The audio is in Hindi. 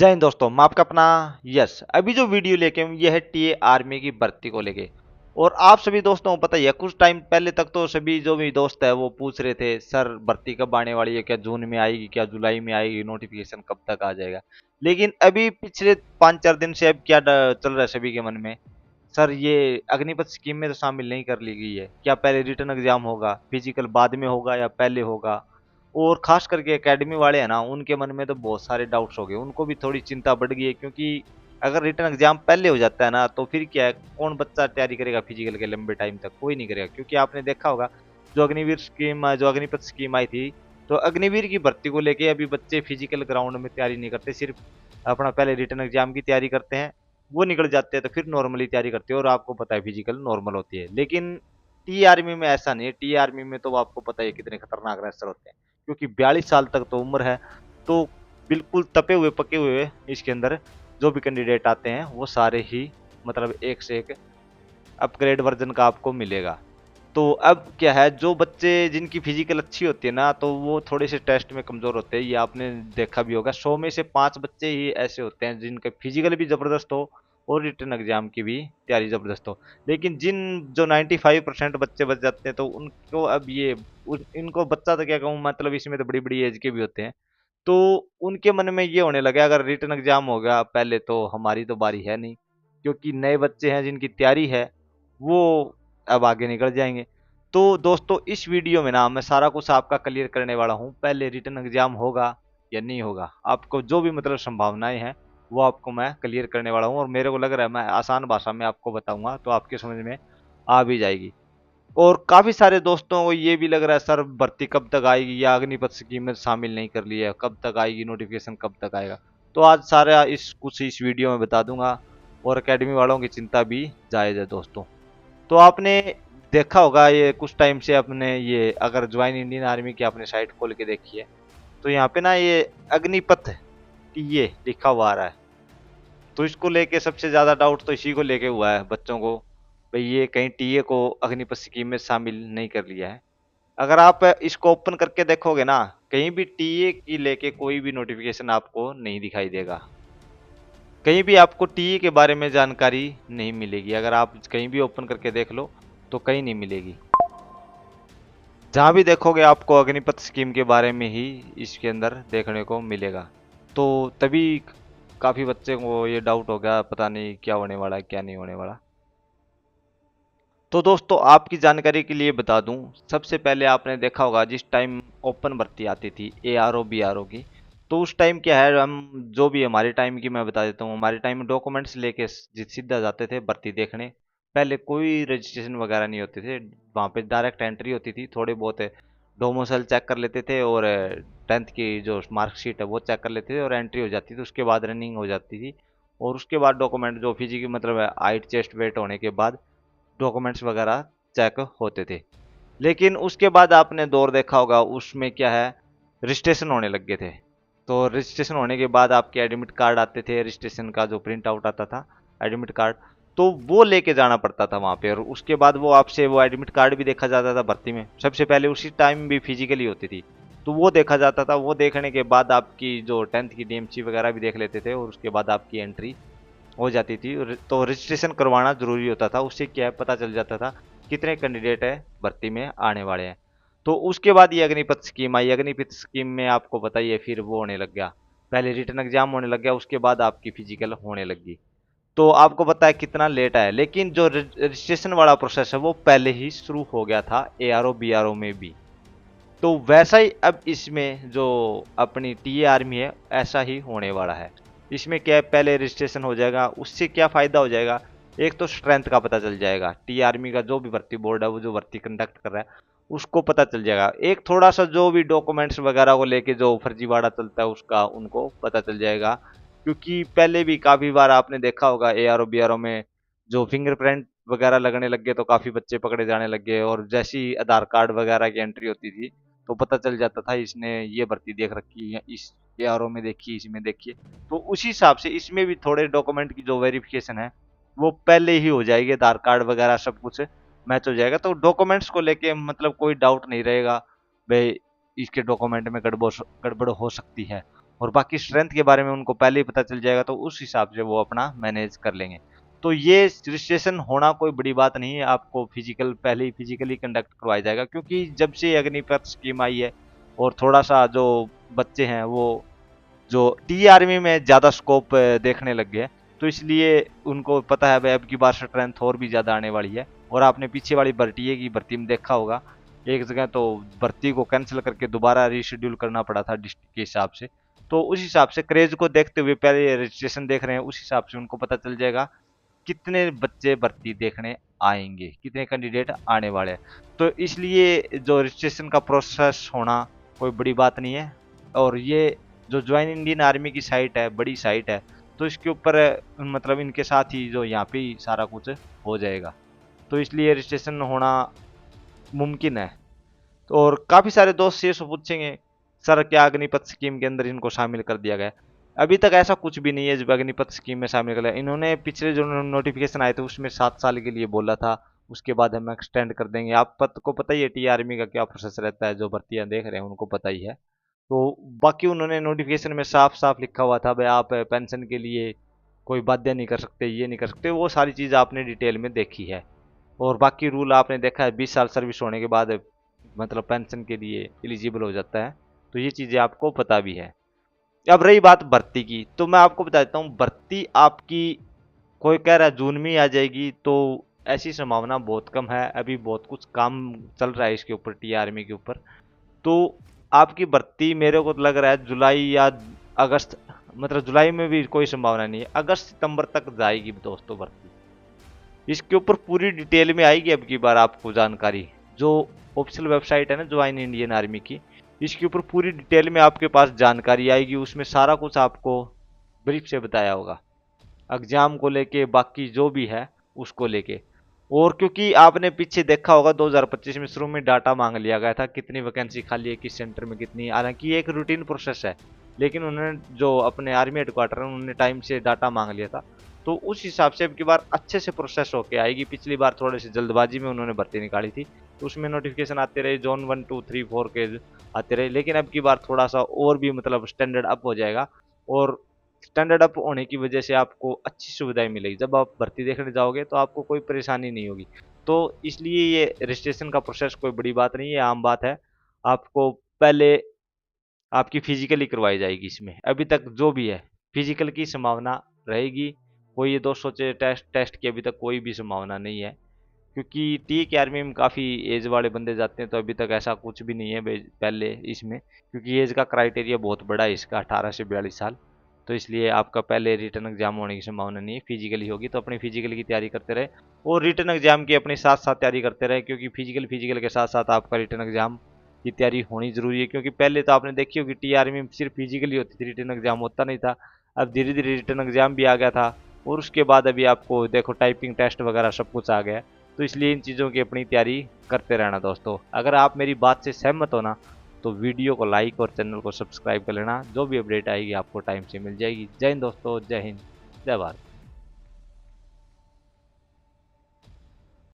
जय हिंद दोस्तों, मैं आपका अपना यस। अभी जो वीडियो लेके हूँ ये है टीए आर्मी की भर्ती को लेके। और आप सभी दोस्तों को पता ही है, कुछ टाइम पहले तक तो सभी जो भी दोस्त है वो पूछ रहे थे सर भर्ती कब आने वाली है, क्या जून में आएगी, क्या जुलाई में आएगी, नोटिफिकेशन कब तक आ जाएगा। लेकिन अभी पिछले 5-4 दिन से अब क्या चल रहा है सभी के मन में, सर ये अग्निपथ स्कीम में तो शामिल नहीं कर ली गई है, क्या पहले रिटर्न एग्जाम होगा, फिजिकल बाद में होगा या पहले होगा। और खास करके एकेडमी वाले हैं ना, उनके मन में तो बहुत सारे डाउट्स हो गए, उनको भी थोड़ी चिंता बढ़ गई है, क्योंकि अगर रिटर्न एग्जाम पहले हो जाता है ना तो फिर क्या है, कौन बच्चा तैयारी करेगा फिजिकल के लंबे टाइम तक, कोई नहीं करेगा। क्योंकि आपने देखा होगा जो अग्निवीर स्कीम, जो अग्निपथ स्कीम आई थी, तो अग्निवीर की भर्ती को लेके अभी बच्चे फिजिकल ग्राउंड में तैयारी नहीं करते, सिर्फ अपना पहले रिटर्न एग्जाम की तैयारी करते हैं, वो निकल जाते हैं तो फिर नॉर्मली तैयारी करते हैं। और आपको पता है फिजिकल नॉर्मल होती है, लेकिन टी आर्मी में ऐसा नहीं है। टी आर्मी में तो आपको पता है कितने खतरनाक रेसर होते हैं, क्योंकि 42 साल तक तो उम्र है। तो बिल्कुल तपे हुए पके हुए इसके अंदर जो भी कैंडिडेट आते हैं वो सारे ही मतलब एक से एक अपग्रेड वर्जन का आपको मिलेगा। तो अब क्या है, जो बच्चे जिनकी फिजिकल अच्छी होती है ना, तो वो थोड़े से टेस्ट में कमजोर होते हैं। ये आपने देखा भी होगा, 100 में से 5 बच्चे ही ऐसे होते हैं जिनके फिजिकल भी जबरदस्त हो और रिटर्न एग्जाम की भी तैयारी जबरदस्त हो। लेकिन जिन जो 95% बच्चे बच जाते हैं, तो उनको अब ये इनको बच्चा तो क्या कहूँ, मतलब इसमें तो बड़ी बड़ी एज के भी होते हैं। तो उनके मन में ये होने लगा, अगर रिटर्न एग्जाम होगा पहले तो हमारी तो बारी है नहीं, क्योंकि नए बच्चे हैं जिनकी तैयारी है वो अब आगे निकल जाएंगे। तो दोस्तों इस वीडियो में ना मैं सारा कुछ आपका क्लियर करने वाला हूँ, पहले रिटर्न एग्जाम होगा या नहीं होगा, आपको जो भी मतलब संभावनाएं हैं वो आपको मैं क्लियर करने वाला हूँ। और मेरे को लग रहा है मैं आसान भाषा में आपको बताऊंगा तो आपके समझ में आ भी जाएगी। और काफी सारे दोस्तों को ये भी लग रहा है सर भर्ती कब तक आएगी, या अग्निपथ स्कीम में शामिल नहीं कर लिया है, कब तक आएगी, नोटिफिकेशन कब तक आएगा। तो आज सारा इस वीडियो में बता दूंगा, और एकेडमी वालों की चिंता भी जायज है दोस्तों। तो आपने देखा होगा ये कुछ टाइम से, अपने ये अगर ज्वाइन इंडियन आर्मी की आपने साइट खोल के देखी है, तो यहाँ पे ना ये अग्निपथ टीए लिखा हुआ आ रहा है। तो इसको लेके सबसे ज्यादा डाउट तो इसी को लेके हुआ है बच्चों को, भाई ये कहीं टीए को अग्निपथ स्कीम में शामिल नहीं कर लिया है। अगर आप इसको ओपन करके देखोगे ना, कहीं भी टीए की लेके कोई भी नोटिफिकेशन आपको नहीं दिखाई देगा, कहीं भी आपको टीए के बारे में जानकारी नहीं मिलेगी। अगर आप कहीं भी ओपन करके देख लो तो कहीं नहीं मिलेगी। जहां भी देखोगे आपको अग्निपथ स्कीम के बारे में ही इसके अंदर देखने को मिलेगा। तो तभी काफी बच्चे को ये डाउट हो गया, पता नहीं क्या होने वाला है क्या नहीं होने वाला। तो दोस्तों आपकी जानकारी के लिए बता दूं, सबसे पहले आपने देखा होगा जिस टाइम ओपन भर्ती आती थी एआरओ बीआरओ की, तो उस टाइम क्या है, हम जो भी हमारे टाइम की मैं बता देता हूँ, हमारे टाइम में डॉक्यूमेंट्स लेके सीधा जाते थे भर्ती देखने। पहले कोई रजिस्ट्रेशन वगैरह नहीं होते थे, वहाँ पे डायरेक्ट एंट्री होती थी, थोड़े बहुत डोमोसल चेक कर लेते थे और 10th की जो मार्कशीट है वो चेक कर लेते थे और एंट्री हो जाती थी। उसके बाद रनिंग हो जाती थी, और उसके बाद डॉक्यूमेंट जो फिजिकल मतलब हाइट चेस्ट वेट होने के बाद डॉक्यूमेंट्स वगैरह चेक होते थे। लेकिन उसके बाद आपने दौर देखा होगा, उसमें क्या है, रजिस्ट्रेशन होने लग गए थे। तो रजिस्ट्रेशन होने के बाद आपके एडमिट कार्ड आते थे, रजिस्ट्रेशन का जो प्रिंट आउट आता था एडमिट कार्ड, तो वो लेके जाना पड़ता था वहाँ पे। और उसके बाद वो आपसे वो एडमिट कार्ड भी देखा जाता था भर्ती में, सबसे पहले उसी टाइम भी फिजिकली होती थी, तो वो देखा जाता था। वो देखने के बाद आपकी जो 10th की डीएमसी वगैरह भी देख लेते थे, और उसके बाद आपकी एंट्री हो जाती थी। तो रजिस्ट्रेशन करवाना जरूरी होता था, उससे क्या है पता चल जाता था कितने कैंडिडेट है भर्ती में आने वाले हैं। तो उसके बाद ये अग्निपथ स्कीम आई। अग्निपथ स्कीम में आपको बताइए फिर वो होने लग गया, पहले रिटर्न एग्जाम होने लग गया, उसके बाद आपकी फिजिकल होने लगी। तो आपको पता है कितना लेट आया, लेकिन जो रजिस्ट्रेशन वाला प्रोसेस है वो पहले ही शुरू हो गया था एआरओ बीआरओ में भी। तो वैसा ही अब इसमें जो अपनी टीए आर्मी है ऐसा ही होने वाला है। इसमें क्या है, पहले रजिस्ट्रेशन हो जाएगा, उससे क्या फायदा हो जाएगा, एक तो स्ट्रेंथ का पता चल जाएगा, टी आर्मी का जो भी भर्ती बोर्ड है वो जो भर्ती कंडक्ट कर रहा है उसको पता चल जाएगा। एक थोड़ा सा जो भी डॉक्यूमेंट्स वगैरह को लेके जो फर्जीवाड़ा चलता है उसका उनको पता चल जाएगा। क्योंकि पहले भी काफी बार आपने देखा होगा एआरओ बीआरओ में जो फिंगरप्रिंट वगैरह लगने लग गए तो काफी बच्चे पकड़े जाने लग गए, और जैसी आधार कार्ड वगैरह की एंट्री होती थी तो पता चल जाता था इसने ये भर्ती देख रखी है, इस एआरओ में देखिए, इसमें देखिए। तो उसी हिसाब से इसमें भी थोड़े डॉक्यूमेंट की जो वेरिफिकेशन है वो पहले ही हो जाएगी, आधार कार्ड वगैरह सब कुछ मैच हो जाएगा। तो डॉक्यूमेंट्स को लेके मतलब कोई डाउट नहीं रहेगा भाई इसके डॉक्यूमेंट में गड़बड़ गड़बड़ हो सकती है। और बाकी स्ट्रेंथ के बारे में उनको पहले ही पता चल जाएगा, तो उस हिसाब से वो अपना मैनेज कर लेंगे। तो ये रजिस्ट्रेशन होना कोई बड़ी बात नहीं है, आपको फिजिकल पहले ही फिजिकली कंडक्ट करवाया जाएगा, क्योंकि जब से अग्निपथ स्कीम आई है और थोड़ा सा जो बच्चे हैं वो जो टी आर्मी में ज़्यादा स्कोप देखने लग गए, तो इसलिए उनको पता है भाई अब की बार स्ट्रेंथ और भी ज़्यादा आने वाली है। और आपने पीछे वाली भर्ती की भर्ती में देखा होगा, एक जगह तो भर्ती को कैंसिल करके दोबारा रीशेड्यूल करना पड़ा था डिस्ट्रिक्ट के हिसाब से। तो उस हिसाब से क्रेज को देखते हुए पहले रजिस्ट्रेशन देख रहे हैं, उस हिसाब से उनको पता चल जाएगा कितने बच्चे भर्ती देखने आएंगे, कितने कैंडिडेट आने वाले हैं। तो इसलिए जो रजिस्ट्रेशन का प्रोसेस होना कोई बड़ी बात नहीं है। और ये जो ज्वाइन इंडियन आर्मी की साइट है, बड़ी साइट है, तो इसके ऊपर मतलब इनके साथ ही जो यहाँ पे ही सारा कुछ हो जाएगा, तो इसलिए रजिस्ट्रेशन होना मुमकिन है। तो और काफ़ी सारे दोस्त ये पूछेंगे सर क्या अग्निपथ स्कीम के अंदर इनको शामिल कर दिया गया? अभी तक ऐसा कुछ भी नहीं है जब अग्निपथ स्कीम में शामिल कर लिया। इन्होंने पिछले जो नोटिफिकेशन आए थे उसमें 7 साल के लिए बोला था, उसके बाद हम एक्सटेंड कर देंगे। आप को पता ही है टी आर्मी का क्या प्रोसेस रहता है, जो भर्तियां देख रहे हैं उनको पता ही है। तो बाकी उन्होंने नोटिफिकेशन में साफ साफ लिखा हुआ था भाई आप पेंशन के लिए कोई बाध्य नहीं कर सकते, ये नहीं कर सकते, वो सारी चीज़ आपने डिटेल में देखी है। और बाकी रूल आपने देखा है, 20 साल सर्विस होने के बाद मतलब पेंशन के लिए एलिजिबल हो जाता है, तो ये चीज़ें आपको पता भी है। अब रही बात भर्ती की, तो मैं आपको बता देता हूँ भर्ती आपकी कोई कह रहा है जून में ही आ जाएगी, तो ऐसी संभावना बहुत कम है। अभी बहुत कुछ काम चल रहा है इसके ऊपर, टी आर्मी के ऊपर। तो आपकी भर्ती मेरे को लग रहा है जुलाई या अगस्त, मतलब जुलाई में भी कोई संभावना नहीं है, अगस्त सितंबर तक जाएगी दोस्तों भर्ती। इसके ऊपर पूरी डिटेल में आएगी अब की बार आपको जानकारी, जो ऑफिशियल वेबसाइट है ना ज्वाइन इंडियन आर्मी की, इसके ऊपर पूरी डिटेल में आपके पास जानकारी आएगी। उसमें सारा कुछ आपको ब्रीफ से बताया होगा, एग्जाम को लेके बाकी जो भी है उसको लेके। और क्योंकि आपने पीछे देखा होगा 2025 में शुरू में डाटा मांग लिया गया था कितनी वैकेंसी खाली है, किस सेंटर में कितनी, हालांकि ये एक रूटीन प्रोसेस है, लेकिन उन्होंने जो अपने आर्मी हेडक्वार्टर उन्होंने टाइम से डाटा मांग लिया था, तो उस हिसाब से अब की बार अच्छे से प्रोसेस होके आएगी। पिछली बार थोड़ी सी जल्दबाजी में उन्होंने भर्ती निकाली थी, तो उसमें नोटिफिकेशन आते रहे, जोन 1 2 3 4 के आते रहे, लेकिन अब की बार थोड़ा सा और भी मतलब स्टैंडर्ड अप हो जाएगा। और स्टैंडर्ड अप होने की वजह से आपको अच्छी सुविधाएं मिलेगी, जब आप भर्ती देखने जाओगे तो आपको कोई परेशानी नहीं होगी। तो इसलिए ये रजिस्ट्रेशन का प्रोसेस कोई बड़ी बात नहीं है, आम बात है। आपको पहले आपकी फिजिकली करवाई जाएगी, इसमें अभी तक जो भी है फिजिकल की संभावना रहेगी। कोई ये दोस्त सोचे टेस्ट टेस्ट की अभी तक कोई भी संभावना नहीं है, क्योंकि टी के आर्मी में काफ़ी एज वाले बंदे जाते हैं, तो अभी तक ऐसा कुछ भी नहीं है पहले इसमें, क्योंकि एज का क्राइटेरिया बहुत बड़ा है इसका, 18 से 42 साल। तो इसलिए आपका पहले रिटर्न एग्जाम होने की संभावना नहीं है, फिजिकली होगी, तो अपनी फिजिकल की तैयारी करते रहे और रिटर्न एग्जाम की अपने साथ साथ तैयारी करते रहे, क्योंकि फिजिकल के साथ साथ आपका रिटर्न एग्जाम की तैयारी होनी जरूरी है। क्योंकि पहले तो आपने देखी होगी टी आर्मी में सिर्फ फिजिकली होती थी, रिटर्न एग्जाम होता नहीं था। अब धीरे धीरे रिटर्न एग्जाम भी आ गया था, और उसके बाद अभी आपको देखो टाइपिंग टेस्ट वगैरह सब कुछ आ गया है। तो इसलिए इन चीज़ों की अपनी तैयारी करते रहना दोस्तों। अगर आप मेरी बात से सहमत हो ना, तो वीडियो को लाइक और चैनल को सब्सक्राइब कर लेना, जो भी अपडेट आएगी आपको टाइम से मिल जाएगी। जय हिंद दोस्तों, जय हिंद, जय भारत।